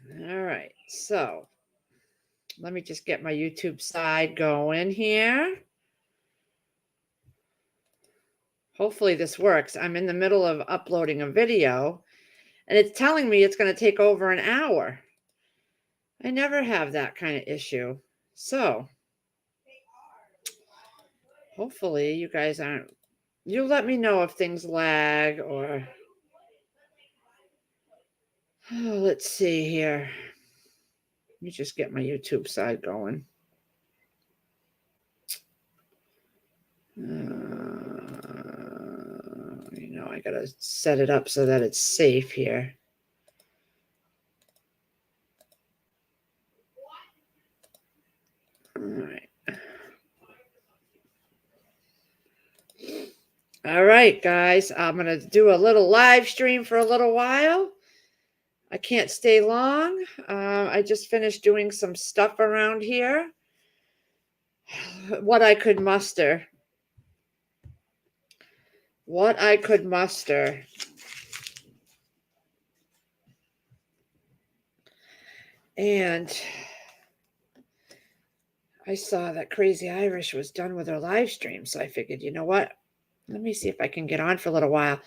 All right, so let me just get my YouTube side going here. Hopefully this works. I'm in the middle of uploading a video, and it's telling me it's going to take over an hour. I never have that kind of issue. So hopefully you guys aren't, you let me know if things lag or, oh, let's see here. Let me just get my YouTube side going. I gotta set it up so that it's safe here. All right. All right, guys. I'm going to do a little live stream for a little while. I can't stay long. I just finished doing some stuff around here. What I could muster. What I could muster. And I saw that Crazy Irish was done with her live stream. So I figured, you know what? Let me see if I can get on for a little while.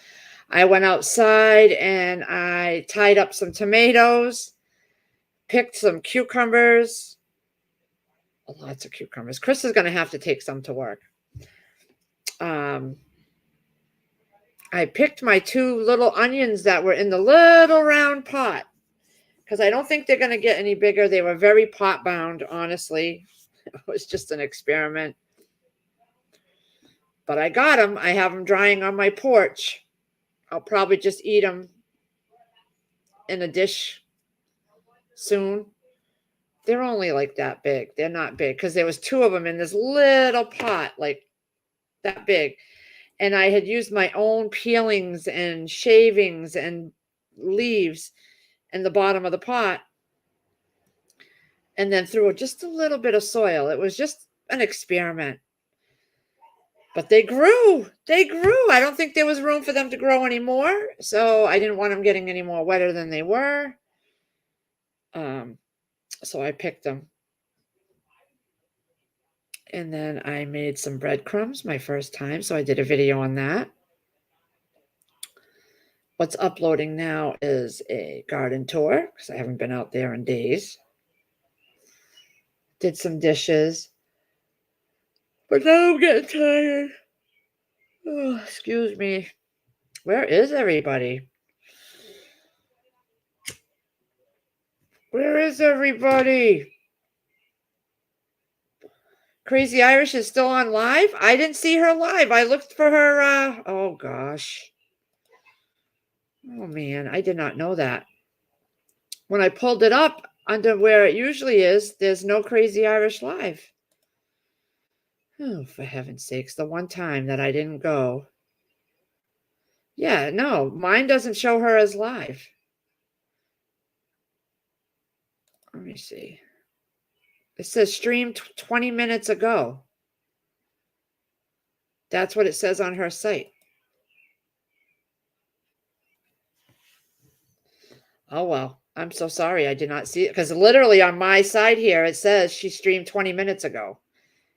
I went outside and I tied up some tomatoes, picked some cucumbers. Lots of cucumbers. Chris is going to have to take some to work. I picked my 2 little onions that were in the little round pot because I don't think they're going to get any bigger. They were very pot bound, honestly. It was just an experiment. But I got them. I have them drying on my porch. I'll probably just eat them in a dish soon. They're only like that big. They're not big because there was 2 of them in this little pot, like that big. And I had used my own peelings and shavings and leaves in the bottom of the pot. And then threw just a little bit of soil. It was just an experiment. But they grew. They grew. I don't think there was room for them to grow anymore. So I didn't want them getting any more wetter than they were. So I picked them. And then I made some breadcrumbs my first time. So I did a video on that. What's uploading now is a garden tour because I haven't been out there in days. Did some dishes. But now I'm getting tired. Oh, excuse me. Where is everybody? Where is everybody? Crazy Irish is still on live? I didn't see her live. I looked for her. Oh, gosh. Oh, man. I did not know that. When I pulled it up under where it usually is, there's no Crazy Irish live. Oh, for heaven's sakes. The one time that I didn't go. Yeah, no. Mine doesn't show her as live. Let me see. It says streamed 20 minutes ago. That's what it says on her site. Oh, well, I'm so sorry. I did not see it because literally on my side here, it says she streamed 20 minutes ago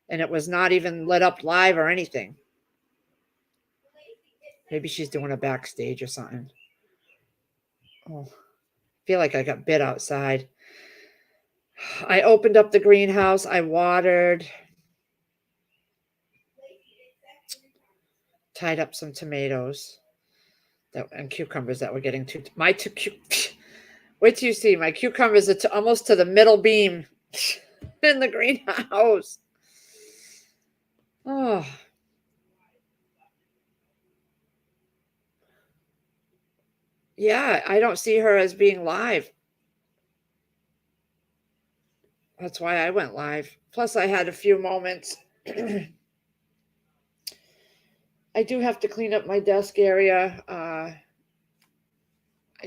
and it was not even lit up live or anything. Maybe she's doing a backstage or something. Oh, I feel like I got bit outside. I opened up the greenhouse. I watered. Tied up some tomatoes and cucumbers that were getting too. Wait till you see my cucumbers are almost to the middle beam in the greenhouse. Oh. Yeah, I don't see her as being live. That's why I went live. Plus, I had a few moments. I do have to clean up my desk area. I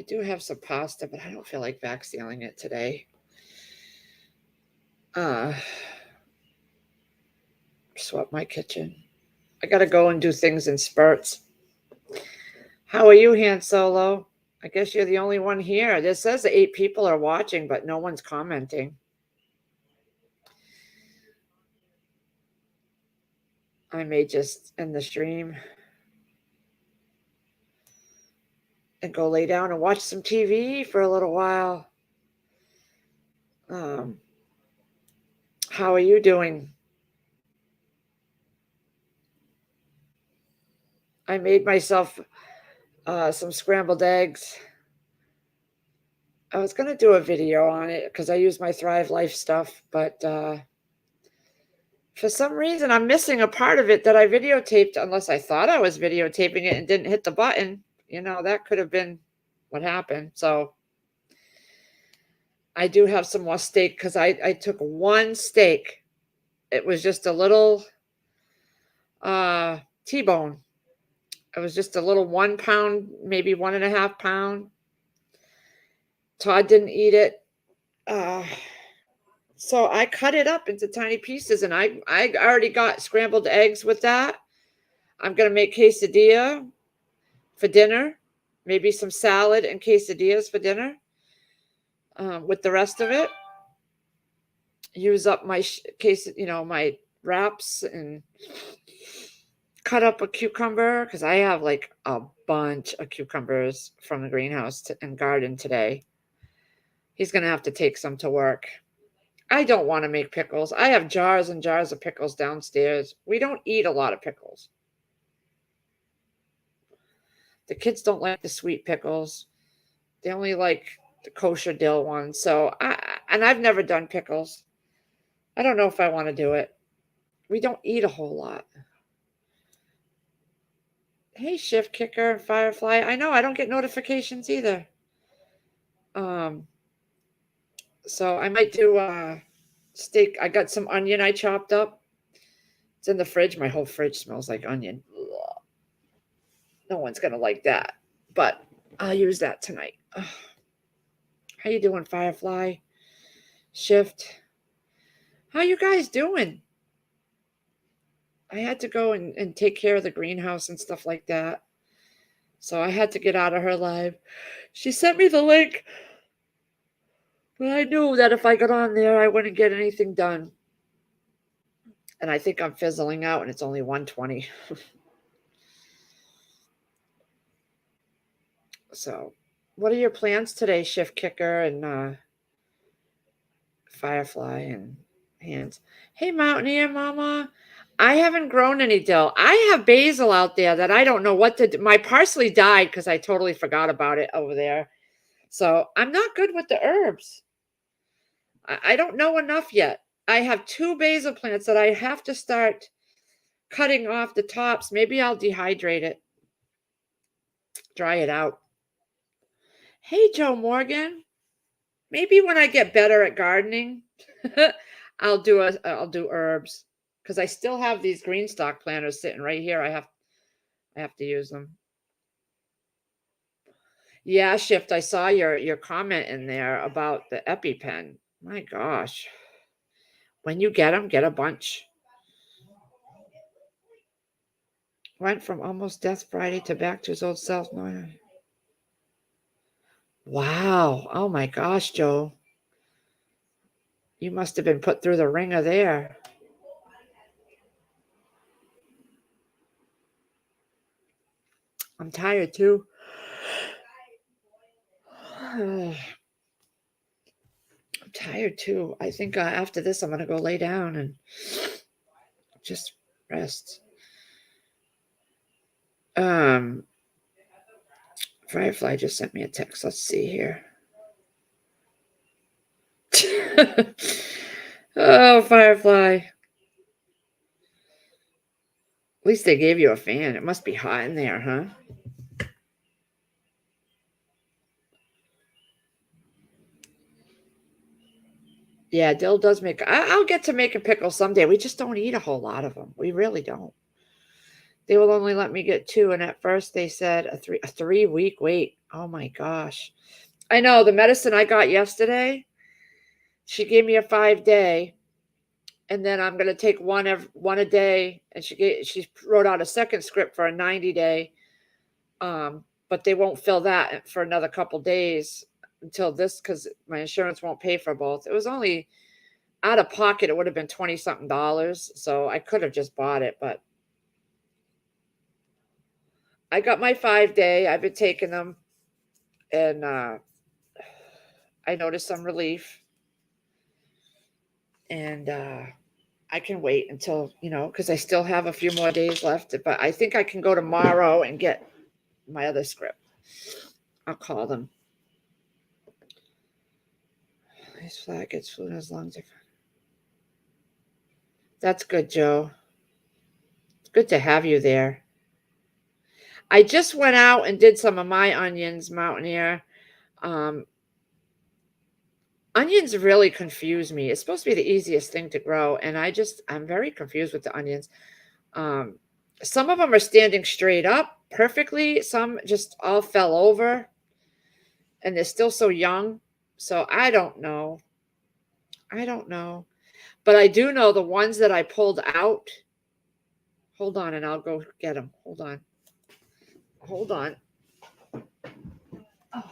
do have some pasta, but I don't feel like vac sealing it today. Swept my kitchen. I got to go and do things in spurts. How are you, Han Solo? I guess you're the only one here. This says 8 people are watching, but no one's commenting. I may just end the stream and go lay down and watch some TV for a little while. How are you doing? I made myself some scrambled eggs. I was going to do a video on it because I use my Thrive Life stuff, but for some reason I'm missing a part of it that I videotaped, unless I thought I was videotaping it and didn't hit the button. You know, that could have been what happened. So I do have some more steak because I took one steak. It was just a little T-bone. It was just a little 1 pound, maybe 1.5 pound. Todd didn't eat it. So I cut it up into tiny pieces, and I already got scrambled eggs with that. I'm going to make quesadilla for dinner, maybe some salad and quesadillas for dinner with the rest of it. Use up my my wraps and cut up a cucumber because I have like a bunch of cucumbers from the greenhouse and garden today. He's going to have to take some to work. I don't want to make pickles. I have jars and jars of pickles downstairs. We don't eat a lot of pickles. The kids don't like the sweet pickles. They only like the kosher dill ones. So, I've never done pickles. I don't know if I want to do it. We don't eat a whole lot. Hey, Shift Kicker and Firefly. I know I don't get notifications either. So I might do steak. I got some onion I chopped up. It's in the fridge. My whole fridge smells like onion. Ugh. No one's gonna like that, but I'll use that tonight. Ugh. How you doing, Firefly? Shift. How you guys doing? I had to go and take care of the greenhouse and stuff like that. So I had to get out of her live. She sent me the link. But I knew that if I got on there, I wouldn't get anything done. And I think I'm fizzling out, and it's only 1:20. So, what are your plans today, Shift Kicker and Firefly and Hands? Hey, Mountaineer Mama. I haven't grown any dill. I have basil out there that I don't know what to do. My parsley died because I totally forgot about it over there. So, I'm not good with the herbs. I don't know enough yet. I have 2 basil plants that I have to start cutting off the tops. Maybe I'll dehydrate it, dry it out. Hey, Joe Morgan. Maybe when I get better at gardening, I'll do herbs because I still have these green stock planters sitting right here. I have to use them. Yeah, Shift. I saw your comment in there about the EpiPen. My gosh. When you get them, get a bunch. Went from almost death Friday to back to his old self. Wow. Oh my gosh, Joe. You must have been put through the ringer there. I'm tired too. I'm tired too. I think after this, I'm going to go lay down and just rest. Firefly just sent me a text. Let's see here. Oh, Firefly. At least they gave you a fan. It must be hot in there, huh? Yeah, dill does make. I'll get to making pickles someday. We just don't eat a whole lot of them. We really don't. They will only let me get 2, and at first they said a 3-week wait. Oh my gosh! I know the medicine I got yesterday. She gave me a 5-day, and then I'm going to take one a day. And she wrote out a second script for a 90-day. but they won't fill that for another couple days until this, because my insurance won't pay for both. It was only out of pocket. It would have been 20 something dollars. So I could have just bought it, but I got my 5-day. I've been taking them, and I noticed some relief. And I can wait until, because I still have a few more days left. But I think I can go tomorrow and get my other script. I'll call them. His flag gets fluid as long as That's good, Joe. It's good to have you there. I just went out and did some of my onions, Mountaineer. Onions really confuse me. It's supposed to be the easiest thing to grow, and I'm very confused with the onions. Some of them are standing straight up perfectly. Some just all fell over, and they're still so young. So I don't know. But I do know the ones that I pulled out. Hold on, and I'll go get them. Hold on. Oh.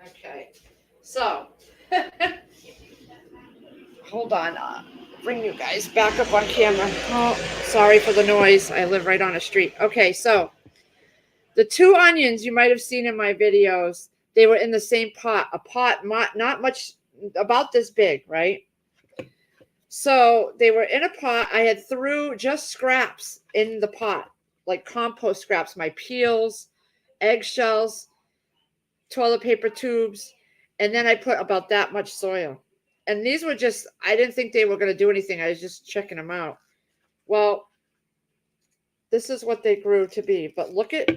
Okay, so hold on. Bring you guys back up on camera. Oh, sorry for the noise. I live right on a street. Okay, so the 2 onions you might have seen in my videos, they were in the same pot. A pot not much, about this big, right? So they were in a pot. I had threw just scraps in the pot, like compost scraps, my peels, eggshells, toilet paper tubes, and then I put about that much soil. And these were just, I didn't think they were going to do anything. I was just checking them out. Well, this is what they grew to be. But look at,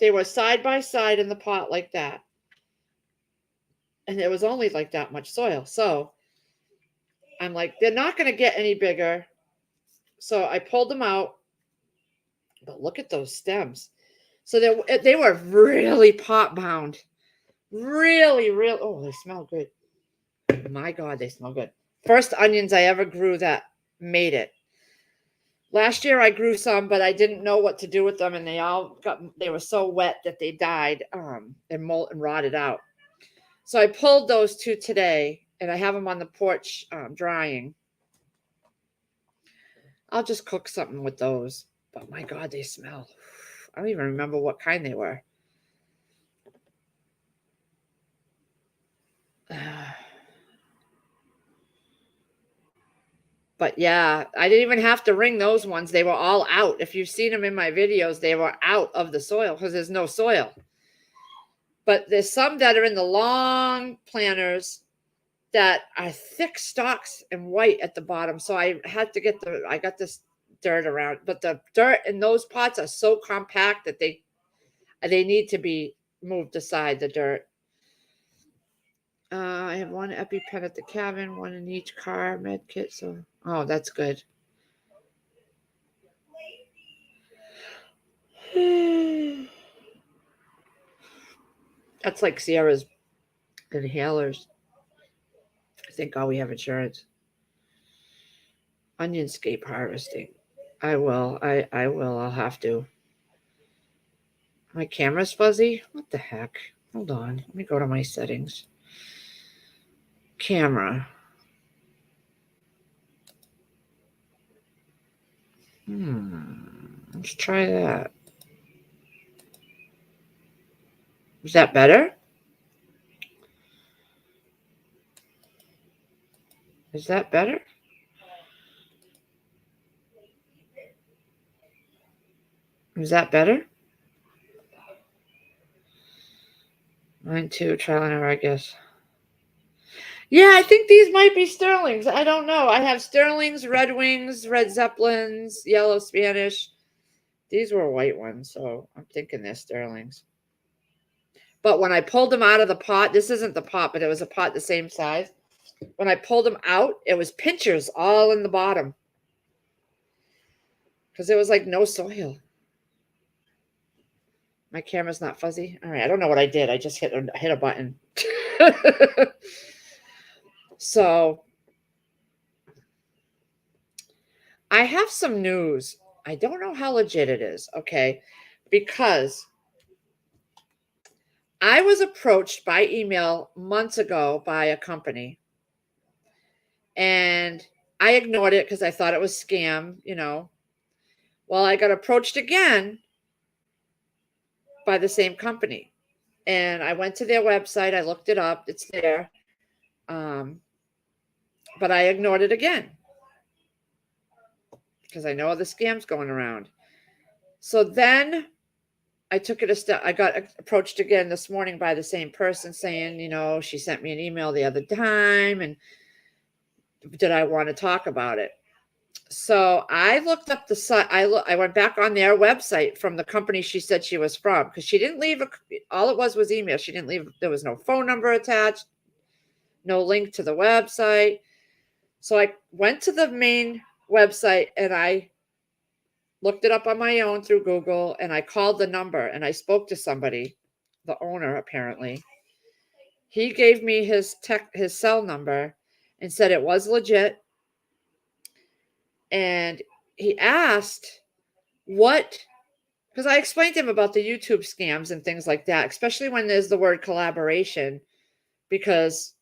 they were side by side in the pot like that. And it was only like that much soil. So I'm like, they're not going to get any bigger. So I pulled them out. But look at those stems. So they were really pot bound. Really, really. Oh, they smell good. My God, they smell good. First onions I ever grew that made it. Last year I grew some, but I didn't know what to do with them, and they were so wet that they died and molted and rotted out. So I pulled those 2 today, and I have them on the porch drying. I'll just cook something with those. But my God, they smell. I don't even remember what kind they were. But yeah, I didn't even have to wring those ones. They were all out. If you've seen them in my videos, they were out of the soil because there's no soil. But there's some that are in the long planters that are thick stalks and white at the bottom. So I had to I got this dirt around. But the dirt in those pots are so compact that they need to be moved aside, the dirt. I have 1 EpiPen at the cabin, 1 in each car, med kit. So, oh, that's good. That's like Sierra's inhalers. Thank God we have insurance. Onionscape harvesting. I will. I will. I'll have to. My camera's fuzzy. What the heck? Hold on. Let me go to my settings. Camera. Let's try that. Is that better? Is that better? Is that better? Mine too. Trial and error, I guess. Yeah, I think these might be Sterlings. I don't know. I have Sterlings, Red Wings, Red Zeppelins, Yellow Spanish. These were white ones, so I'm thinking they're Sterlings. But when I pulled them out of the pot, this isn't the pot, but it was a pot the same size. When I pulled them out, it was pinchers all in the bottom. because it was like no soil. My camera's not fuzzy. All right, I don't know what I did. I just hit a button. So I have some news. I don't know how legit it is, okay? Because I was approached by email months ago by a company, and I ignored it because I thought it was scam, Well, I got approached again by the same company. And I went to their website, I looked it up, it's there. But I ignored it again because I know the scam's going around. So then I took it a step. I got approached again this morning by the same person saying, she sent me an email the other time and did I want to talk about it? So I looked up the site. I went back on their website from the company she said she was from, because she didn't leave all it was email. She didn't leave. There was no phone number attached, no link to the website. So I went to the main website and I looked it up on my own through Google, and I called the number and I spoke to somebody, the owner apparently. He gave me his cell number and said it was legit. And he asked because I explained to him about the YouTube scams and things like that, especially when there's the word collaboration, because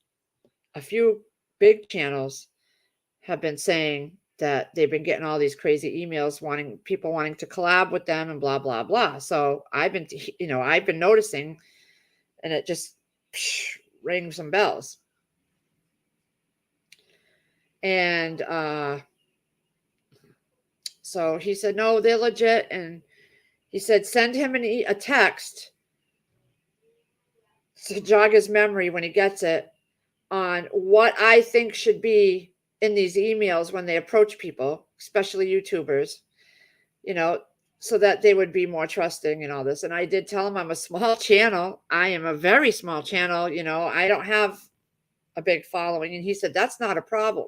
a few big channels have been saying that they've been getting all these crazy emails people wanting to collab with them and blah, blah, blah. So I've been noticing, and it just rang some bells. And so he said, no, they're legit. And he said, send him a text to jog his memory when he gets it on what I think should be in these emails when they approach people, especially YouTubers, so that they would be more trusting and all this. And I did tell him I'm a small channel. I am a very small channel. I don't have a big following. And he said, that's not a problem.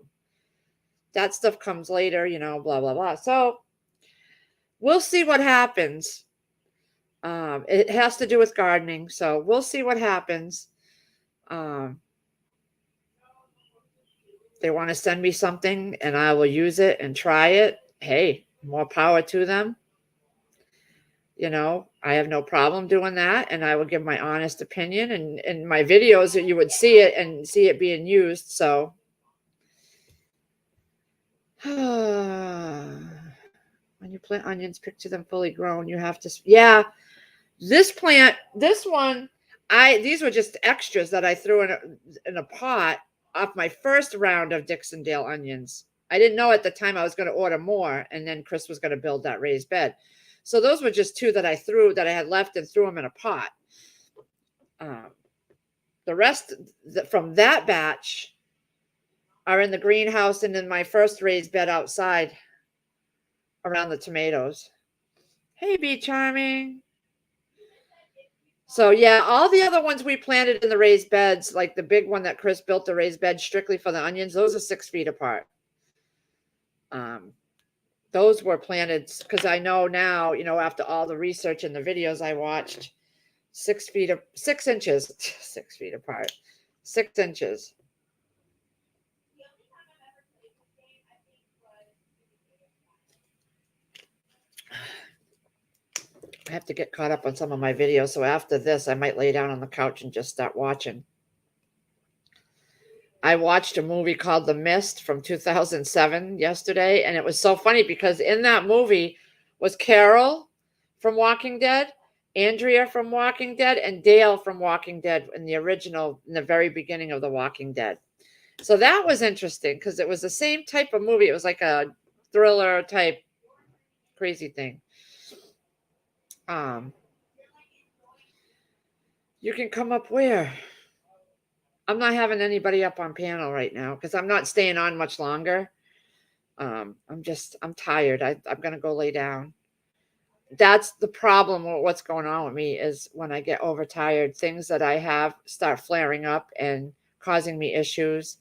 That stuff comes later, blah, blah, blah. So we'll see what happens. It has to do with gardening. So we'll see what happens. They want to send me something and I will use it and try it. Hey, more power to them. I have no problem doing that. And I will give my honest opinion, and in my videos that you would see it and see it being used. So when you plant onions, picture them fully grown. You have to, this one, these were just extras that I threw in a pot off my first round of Dixondale onions. I didn't know at the time I was going to order more, and then Chris was going to build that raised bed. So those were just two that I had left and threw them in a pot. The rest from that batch are in the greenhouse and in my first raised bed outside around the tomatoes. Hey, Bee Charming. So yeah, all the other ones we planted in the raised beds, like the big one that Chris built the raised bed strictly for the onions, those are 6 feet apart. Those were planted because I know now, after all the research and the videos I watched, 6 inches, 6 feet apart, 6 inches. I have to get caught up on some of my videos. So after this, I might lay down on the couch and just start watching. I watched a movie called The Mist from 2007 yesterday. And it was so funny because in that movie was Carol from Walking Dead, Andrea from Walking Dead, and Dale from Walking Dead in the very beginning of The Walking Dead. So that was interesting because it was the same type of movie. It was like a thriller type crazy thing. You can come up where? I'm not having anybody up on panel right now because I'm not staying on much longer. I'm tired. I'm going to go lay down. That's the problem with what's going on with me is when I get overtired, things that I have start flaring up and causing me issues.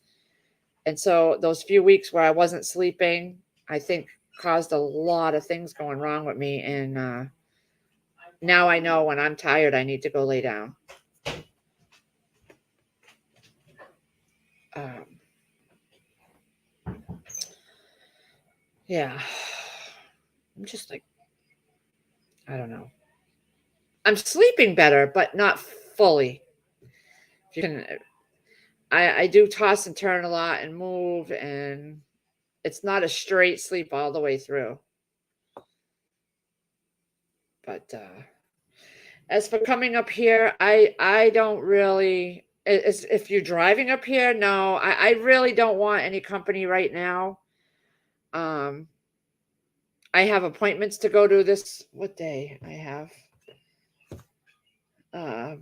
And so those few weeks where I wasn't sleeping, I think caused a lot of things going wrong with me. And now I know when I'm tired, I need to go lay down. Um, yeah. I'm just like, I don't know. I'm sleeping better, but not fully. If you can, I do toss and turn a lot and move, and it's not a straight sleep all the way through. But as for coming up here, I don't really. If you're driving up here, no, I really don't want any company right now. Um, I have appointments to go to this. What day I have? Uh,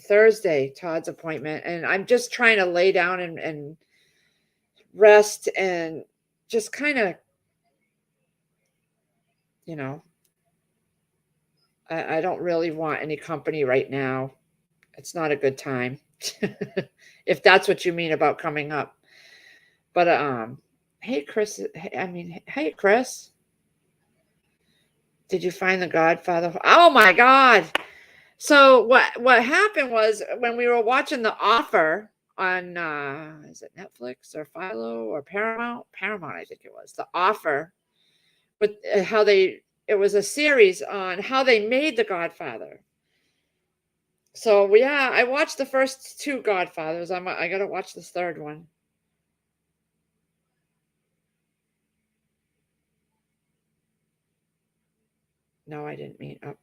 Thursday, Todd's appointment, and I'm just trying to lay down and rest and just kind of, you know, I don't really want any company right now. It's not a good time, if that's what you mean about coming up. But hey Chris, hey Chris, did you find the Godfather? Oh my God! So what happened was when we were watching The Offer on is it Netflix or Philo or Paramount? Paramount, I think it was. The Offer, with how they it was a series on how they made The Godfather. So yeah, I watched the first two Godfathers. I gotta watch this third one. No, I didn't mean up.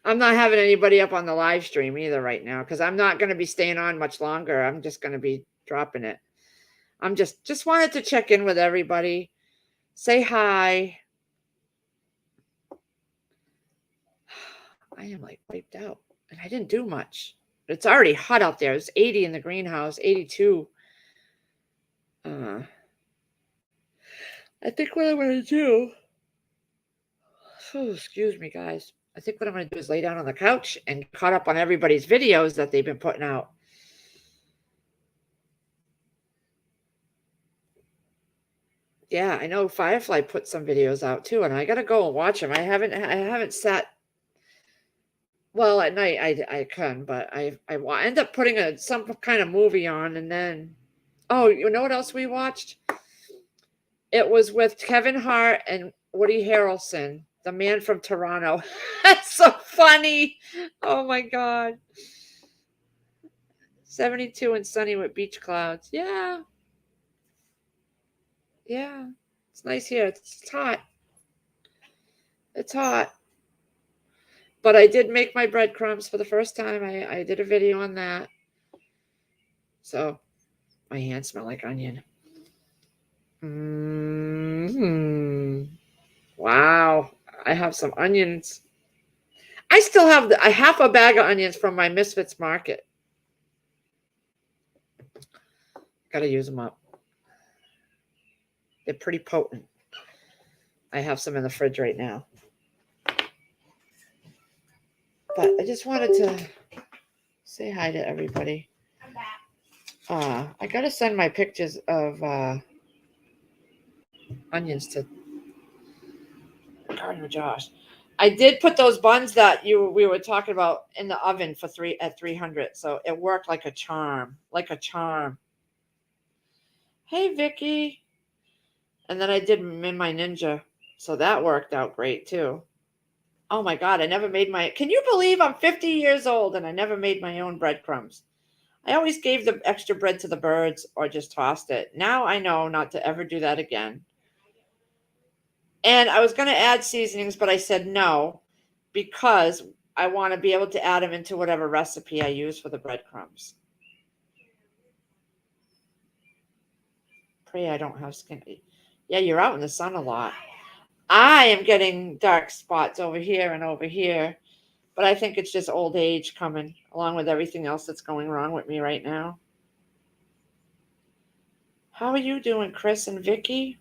I'm not having anybody up on the live stream either right now because I'm not going to be staying on much longer. I'm just going to be dropping it. I'm just wanted to check in with everybody, say hi. I am like wiped out, and I didn't do much. It's already hot out there. It's 80 in the greenhouse, 82. I think what I'm going to do. Oh, excuse me, guys. I think what I'm going to do is lay down on the couch and get caught up on everybody's videos that they've been putting out. Yeah, I know Firefly put some videos out too, and I gotta go and watch them. I haven't sat. Well, at night I can, but I end up putting some kind of movie on, and then oh, you know what else we watched? It was with Kevin Hart and Woody Harrelson, the man from Toronto. That's so funny. Oh my God. 72 and sunny with beach clouds. Yeah. Yeah. It's nice here. It's hot. It's hot. But I did make my breadcrumbs for the first time. I did a video on that. So my hands smell like onion. Wow. I have some onions. I still have a half a bag of onions from my Misfits market. Gotta use them up. They're pretty potent. I have some in the fridge right now. But I just wanted to say hi to everybody. I gotta send my pictures of onions to Gardner Josh. I did put those buns that we were talking about in the oven for 300, so it worked like a charm, like a charm. Hey Vicky, and then I did them in my Ninja, so that worked out great too. Oh my God, I never made my. Can you believe I'm 50 years old and I never made my own breadcrumbs? I always gave the extra bread to the birds or just tossed it. Now I know not to ever do that again. And I was going to add seasonings, but I said no because I want to be able to add them into whatever recipe I use for the breadcrumbs. Pray I don't have skin. Yeah, you're out in the sun a lot. I am getting dark spots over here and over here, but I think it's just old age coming along with everything else that's going wrong with me right now. How are you doing, Chris and Vicky?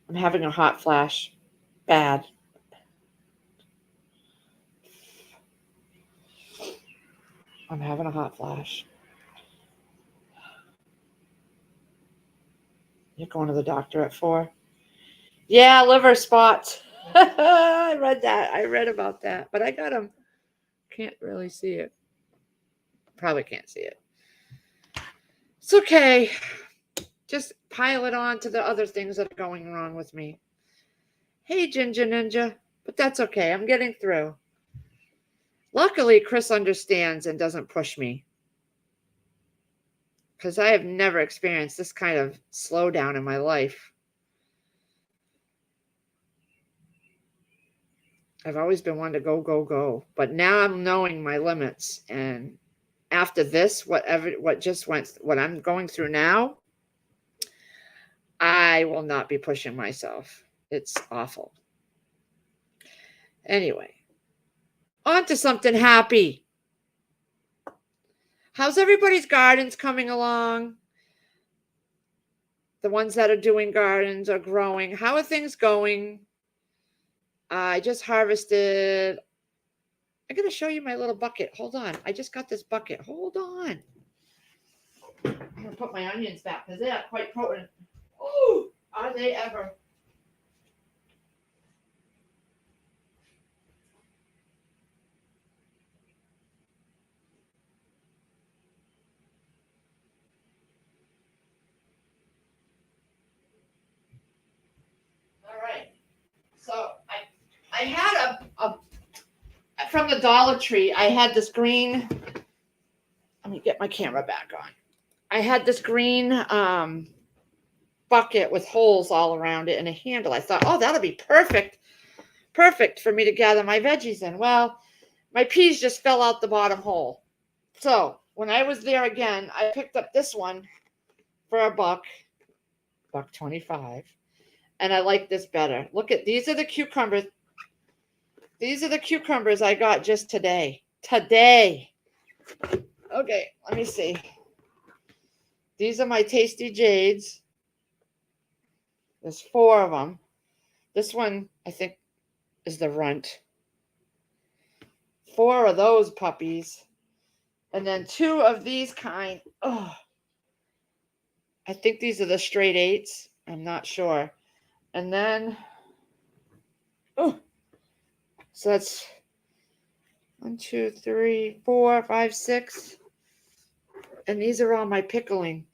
I'm having a hot flash. Bad. I'm having a hot flash. You're going to the doctor at 4? Yeah, liver spots. I read that. I read about that. But I got them. Can't really see it. Probably can't see it. It's okay. Just pile it on to the other things that are going wrong with me. Hey, Ginger Ninja. But that's okay. I'm getting through. Luckily, Chris understands and doesn't push me. Because I have never experienced this kind of slowdown in my life. I've always been one to go, go, go. But now I'm knowing my limits. And after this, what I'm going through now, I will not be pushing myself. It's awful. Anyway, on to something happy. How's everybody's gardens coming along? The ones that are doing gardens are growing. How are things going? I just harvested. I'm going to show you my little bucket. Hold on. I just got this bucket. Hold on. I'm going to put my onions back because they are quite potent. Oh, are they ever? All right. So I had a from the Dollar Tree. I had this green. Let me get my camera back on. I had this green bucket with holes all around it and a handle. I thought, oh, that'll be perfect for me to gather my veggies in. Well, my peas just fell out the bottom hole. So when I was there again, I picked up this one for $1.25, and I like this better. Look at these are the cucumbers. These are the cucumbers I got just today. Okay, let me see. These are my Tasty Jades. There's 4 of them. This one, I think, is the runt. 4 of those puppies. And then 2 of these kind. Oh, I think these are the straight 8s. I'm not sure. And then, oh, so that's 1, 2, 3, 4, 5, 6. And these are all my pickling.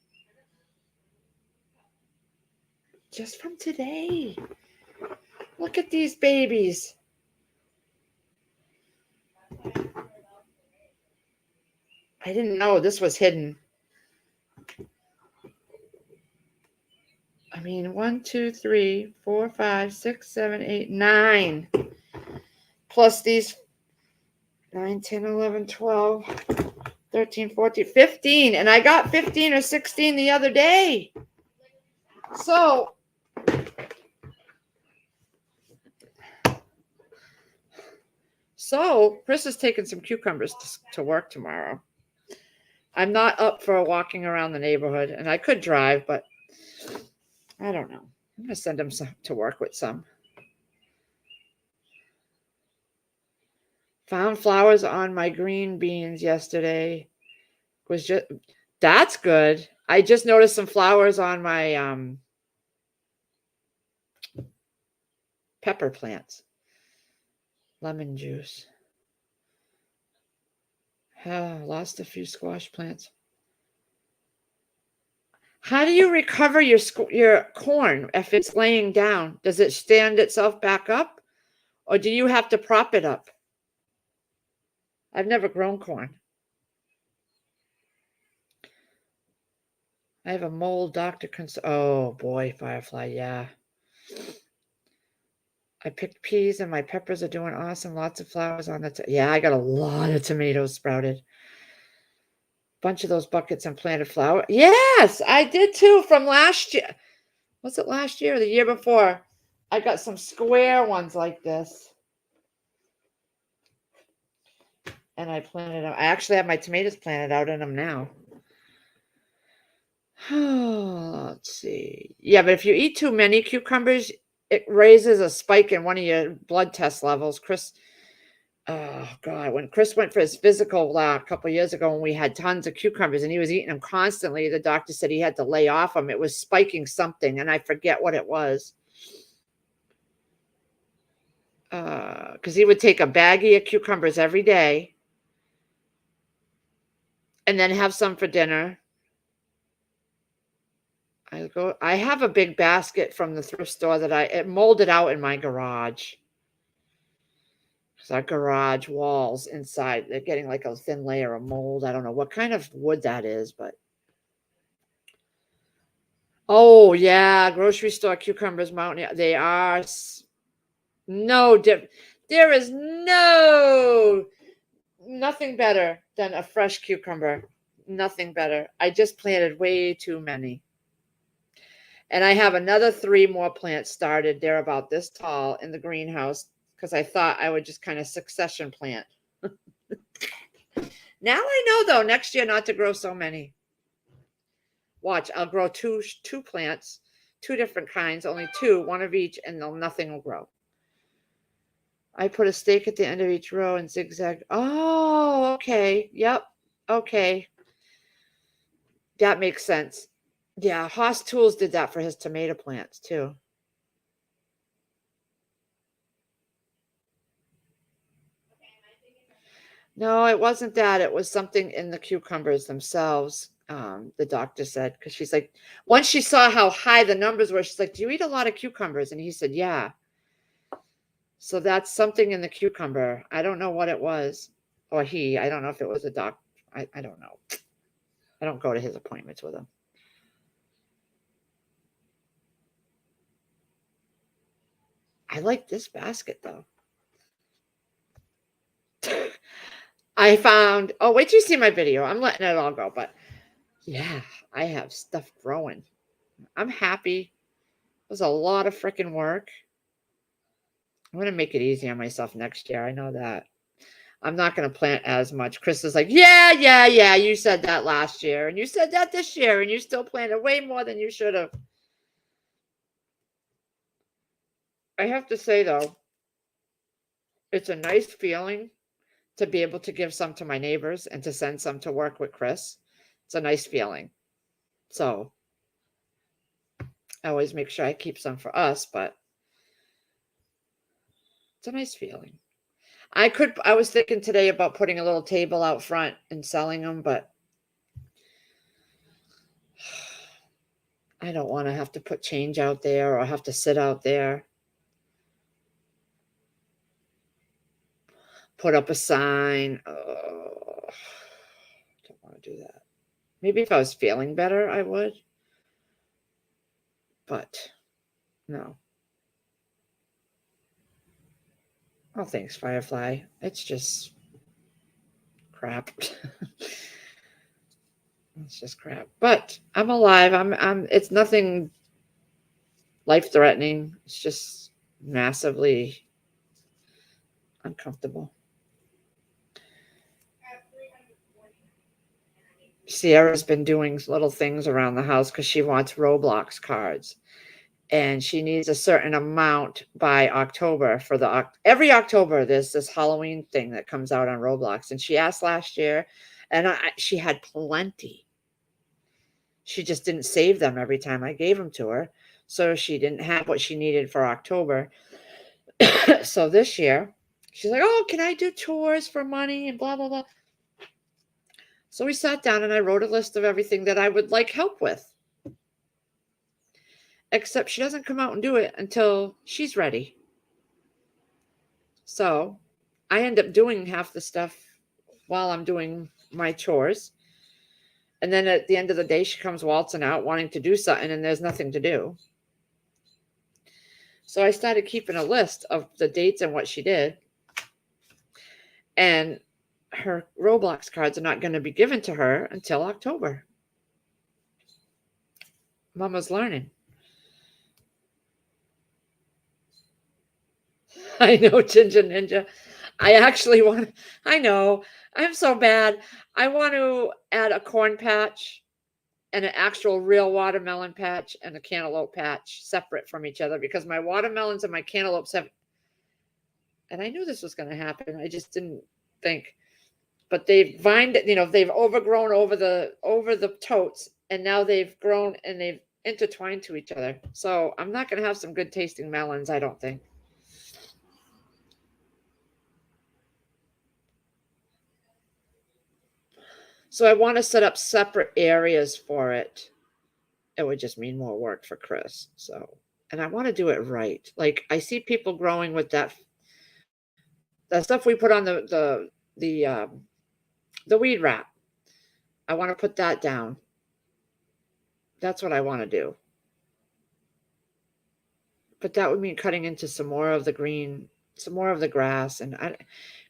Just from today. Look at these babies. I didn't know this was hidden. I mean, 1, 2, 3, 4, 5, 6, 7, 8, 9. Plus these 9, 10, 11, 12, 13, 14, 15. And I got 15 or 16 the other day. So Chris is taking some cucumbers to work tomorrow. I'm not up for walking around the neighborhood, and I could drive, but I don't know. I'm going to send him to work with some. Found flowers on my green beans yesterday. That's good. I just noticed some flowers on my pepper plants. Lemon juice. Lost a few squash plants. How do you recover your corn if it's laying down? Does it stand itself back up, or do you have to prop it up? I've never grown corn. I have a mold doctor oh boy, Firefly, yeah. I picked peas and my peppers are doing awesome. Lots of flowers on the yeah, I got a lot of tomatoes sprouted. Bunch of those buckets and planted flower. Yes, I did too from last year. Was it last year or the year before? I got some square ones like this. And I planted them. I actually have my tomatoes planted out in them now. Let's see. Yeah, but if you eat too many cucumbers, it raises a spike in one of your blood test levels. Chris Oh God, when Chris went for his physical a couple of years ago and we had tons of cucumbers and he was eating them constantly, the doctor said he had to lay off them. It was spiking something and I forget what it was. Because he would take a baggie of cucumbers every day and then have some for dinner. I have a big basket from the thrift store that it molded out in my garage. Our garage walls inside, they're getting like a thin layer of mold. I don't know what kind of wood that is, but oh yeah, grocery store cucumbers, mountain. They are no dip. There is nothing better than a fresh cucumber. Nothing better. I just planted way too many. And I have another 3 more plants started. They're about this tall in the greenhouse because I thought I would just kind of succession plant. Now I know though, next year not to grow so many. Watch, I'll grow two plants, 2 different kinds, only 2, one of each, and nothing will grow. I put a stake at the end of each row and zigzag. Oh, okay. Yep. Okay. That makes sense. Yeah, Haas Tools did that for his tomato plants too. No, it wasn't that. It was something in the cucumbers themselves. The doctor said, because she's like, once she saw how high the numbers were, she's like, "Do you eat a lot of cucumbers?" And he said, "Yeah." So that's something in the cucumber. I don't know what it was, or I don't know if it was a doc. I don't know. I don't go to his appointments with him. I like this basket though. I found, oh, wait till you see my video. I'm letting it all go, but yeah, I have stuff growing. I'm happy. It was a lot of freaking work. I'm going to make it easy on myself next year. I know that. I'm not going to plant as much. Chris is like, yeah. You said that last year, and you said that this year, and you still planted way more than you should have. I have to say, though, it's a nice feeling to be able to give some to my neighbors and to send some to work with Chris. It's a nice feeling. So I always make sure I keep some for us, but it's a nice feeling. I was thinking today about putting a little table out front and selling them, but I don't want to have to put change out there or have to sit out there. Put up a sign. Oh, don't want to do that. Maybe if I was feeling better, I would. But no. Oh, thanks, Firefly. It's just crap. It's just crap. But I'm alive. It's nothing life-threatening. It's just massively uncomfortable. Sierra's been doing little things around the house because she wants Roblox cards. And she needs a certain amount by October for every October there's this Halloween thing that comes out on Roblox. And she asked last year, and she had plenty. She just didn't save them every time I gave them to her. So she didn't have what she needed for October. So this year, she's like, "Oh, can I do tours for money?" and blah, blah, blah. So we sat down and I wrote a list of everything that I would like help with. Except she doesn't come out and do it until she's ready. So I end up doing half the stuff while I'm doing my chores. And then at the end of the day, she comes waltzing out wanting to do something and there's nothing to do. So I started keeping a list of the dates and what she did. And her Roblox cards are not going to be given to her until October. Mama's learning. I know, Ginger Ninja. I know, I'm so bad. I want to add a corn patch and an actual real watermelon patch and a cantaloupe patch separate from each other because my watermelons and my cantaloupes And I knew this was going to happen. I just didn't think. But they've vined it, they've overgrown over the totes, and now they've grown and they've intertwined to each other. So I'm not going to have some good tasting melons, I don't think. So I want to set up separate areas for it. It would just mean more work for Chris. So, and I want to do it right. Like I see people growing with that stuff we put on the weed wrap. I want to put that down. That's what I want to do. But that would mean cutting into some more of the green, some more of the grass. And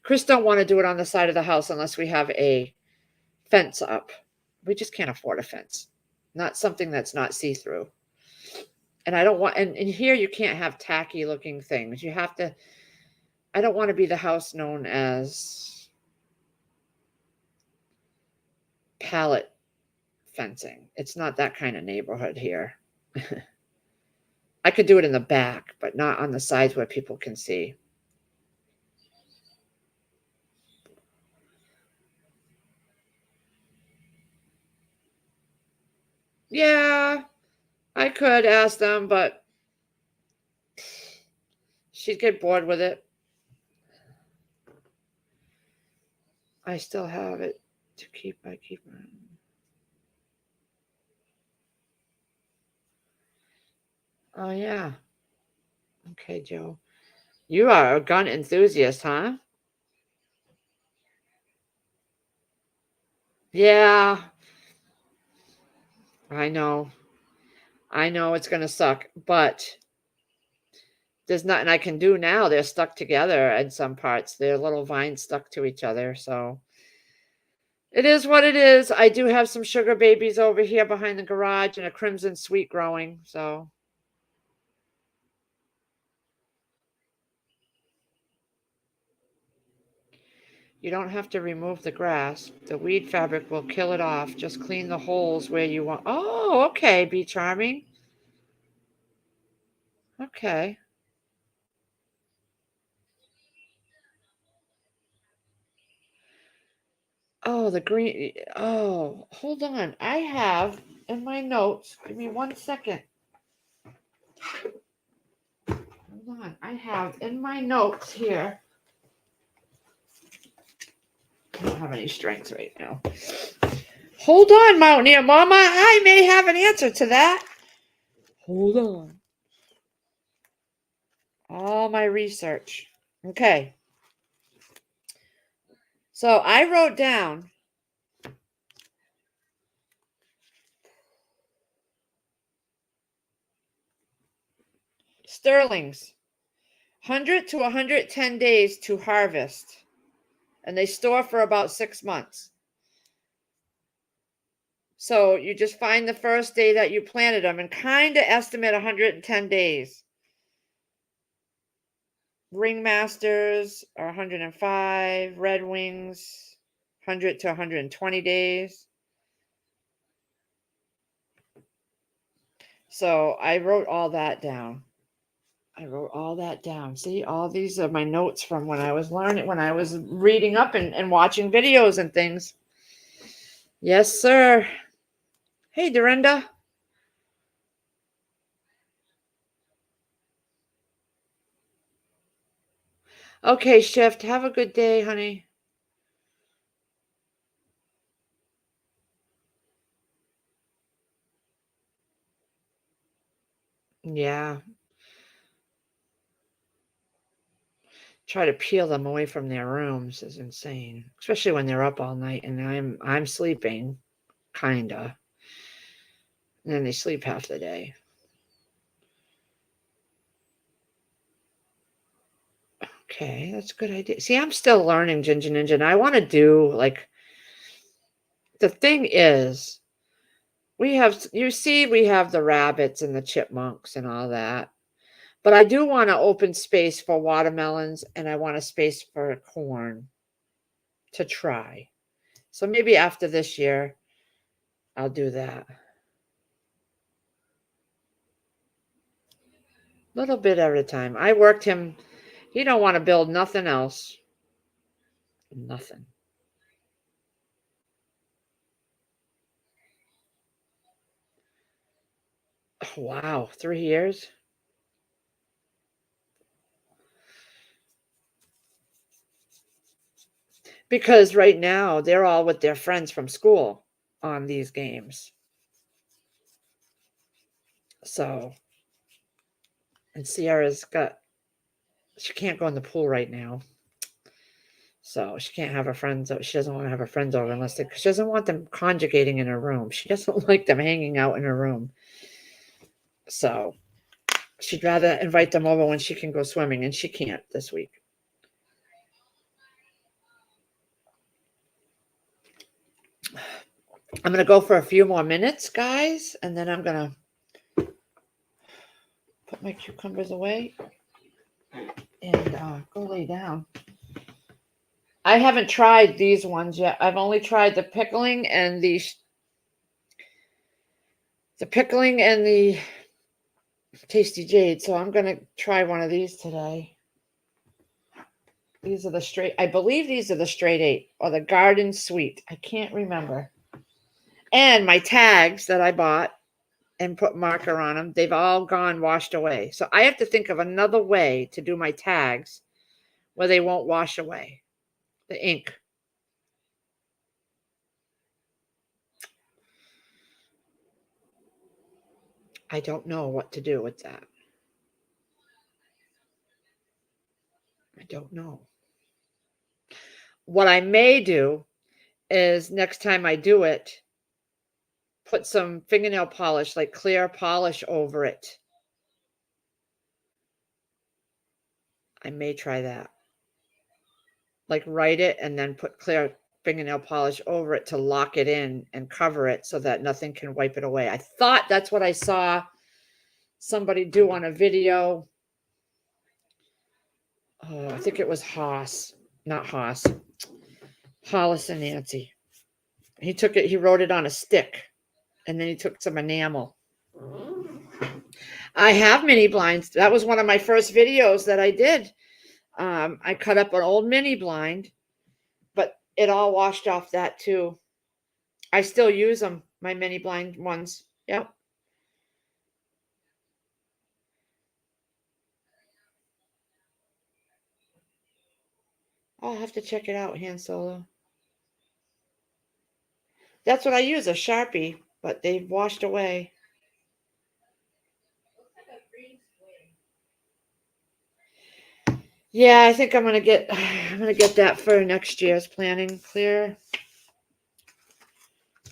Chris don't want to do it on the side of the house unless we have a fence up. We just can't afford a fence. Not something that's not see-through. And I don't want, and here you can't have tacky looking things. You have to, I don't want to be the house known as pallet fencing. It's not that kind of neighborhood here. I could do it in the back, but not on the sides where people can see. Yeah, I could ask them, but she'd get bored with it. I still have it to keep. I keep. Oh, yeah. Okay, Joe. You are a gun enthusiast, huh? Yeah, I know. I know it's going to suck, but there's nothing I can do now. They're stuck together in some parts. Their little vines stuck to each other. So it is what it is. I do have some sugar babies over here behind the garage and a crimson sweet growing. So you don't have to remove the grass. The weed fabric will kill it off. Just clean the holes where you want. Oh, okay, Be Charming. Okay. Oh, the green. Oh, hold on. I have in my notes. Give me 1 second. Hold on. I have in my notes here. I don't have any strength right now. Hold on, Mountaineer Mama. I may have an answer to that. Hold on. All my research. Okay. So I wrote down Sterling's 100 to 110 days to harvest, and they store for about 6 months. So you just find the first day that you planted them and kind of estimate 110 days. Ringmasters are 105, Red Wings 100 to 120 days. So I wrote all that down. See, all these are my notes from when I was learning, when I was reading up and watching videos and things. Yes, sir. Hey, Dorinda. Okay, Shift. Have a good day, honey. Yeah. Try to peel them away from their rooms is insane, especially when they're up all night and I'm sleeping, kinda. And then they sleep half the day. Okay, that's a good idea. See, I'm still learning Ginger Ninja, and I want to do like the thing is we have we have the rabbits and the chipmunks and all that. But I do want to open space for watermelons and I want a space for corn to try. So maybe after this year I'll do that. Little bit at a time. I worked him He don't want to build nothing else. Nothing. Oh, wow, 3 years? Because right now they're all with their friends from school on these games. So, and Sierra's got, she can't go in the pool right now. So she can't have her friends. She doesn't want to have her friends over unless they, she doesn't want them conjugating in her room. She doesn't like them hanging out in her room. So she'd rather invite them over when she can go swimming, and she can't this week. I'm going to go for a few more minutes, guys, and then I'm going to put my cucumbers away and go lay down. I haven't tried these ones yet. I've only tried the pickling and the Tasty Jade. So I'm going to try one of these today. These are the straight, I believe these are the straight 8 or the garden sweet. I can't remember. And my tags that I bought and put marker on them, they've all gone washed away. So I have to think of another way to do my tags where they won't wash away the ink. I don't know what to do with that. I don't know. What I may do is next time I do it, put some fingernail polish, like clear polish over it. I may try that. Like write it and then put clear fingernail polish over it to lock it in and cover it so that nothing can wipe it away. I thought that's what I saw somebody do on a video. Oh, I think it was Haas, not Haas. Hollis and Nancy. He took it, he wrote it on a stick, and then he took some enamel. I have mini blinds. That was one of my first videos that I did. I cut up an old mini blind, but it all washed off that too. I still use them, my mini blind ones. Yep. I'll have to check it out, Han Solo. That's what I use, a Sharpie, but they've washed away. Yeah, I think I'm gonna get that for next year's planning. Clear.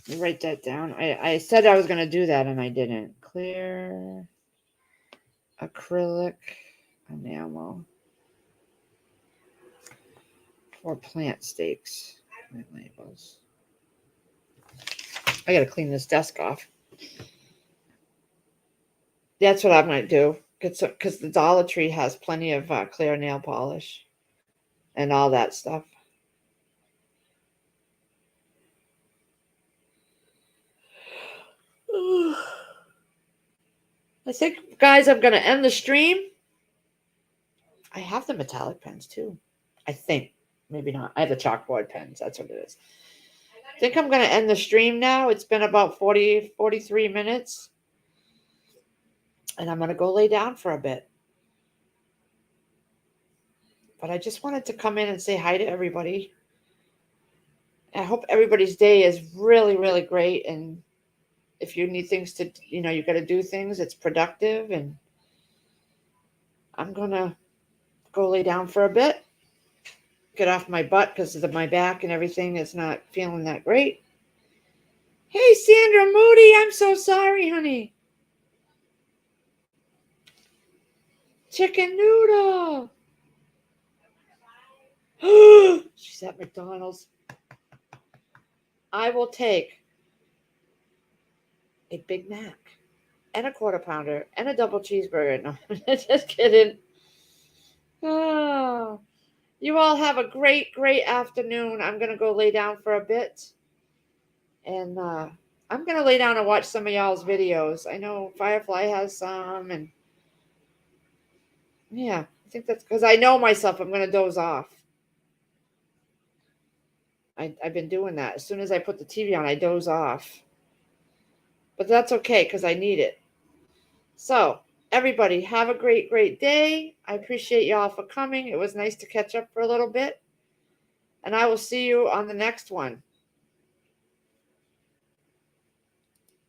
Let me write that down. I said I was gonna do that and I didn't. Clear acrylic enamel for plant stakes. My labels. I gotta clean this desk off. That's what I might do. Because the Dollar Tree has plenty of clear nail polish and all that stuff. I think, guys, I'm going to end the stream. I have the metallic pens too. I think. Maybe not. I have the chalkboard pens. That's what it is. I think I'm going to end the stream now. It's been about 43 minutes. And I'm going to go lay down for a bit. But I just wanted to come in and say hi to everybody. I hope everybody's day is really, really great. And if you need things to, you got to do things, it's productive. And I'm going to go lay down for a bit. Get off my butt because of my back and everything is not feeling that great. Hey, Sandra Moody, I'm so sorry, honey. Chicken noodle. She's at McDonald's. I will take a Big Mac and a quarter pounder and a double cheeseburger. No, just kidding. Oh, you all have a great, great afternoon. I'm going to go lay down for a bit. And I'm going to lay down and watch some of y'all's videos. I know Firefly has some. And yeah, I think that's because I know myself. I'm going to doze off. I've been doing that. As soon as I put the TV on, I doze off. But that's okay because I need it. So, everybody, have a great, great day. I appreciate y'all for coming. It was nice to catch up for a little bit. And I will see you on the next one.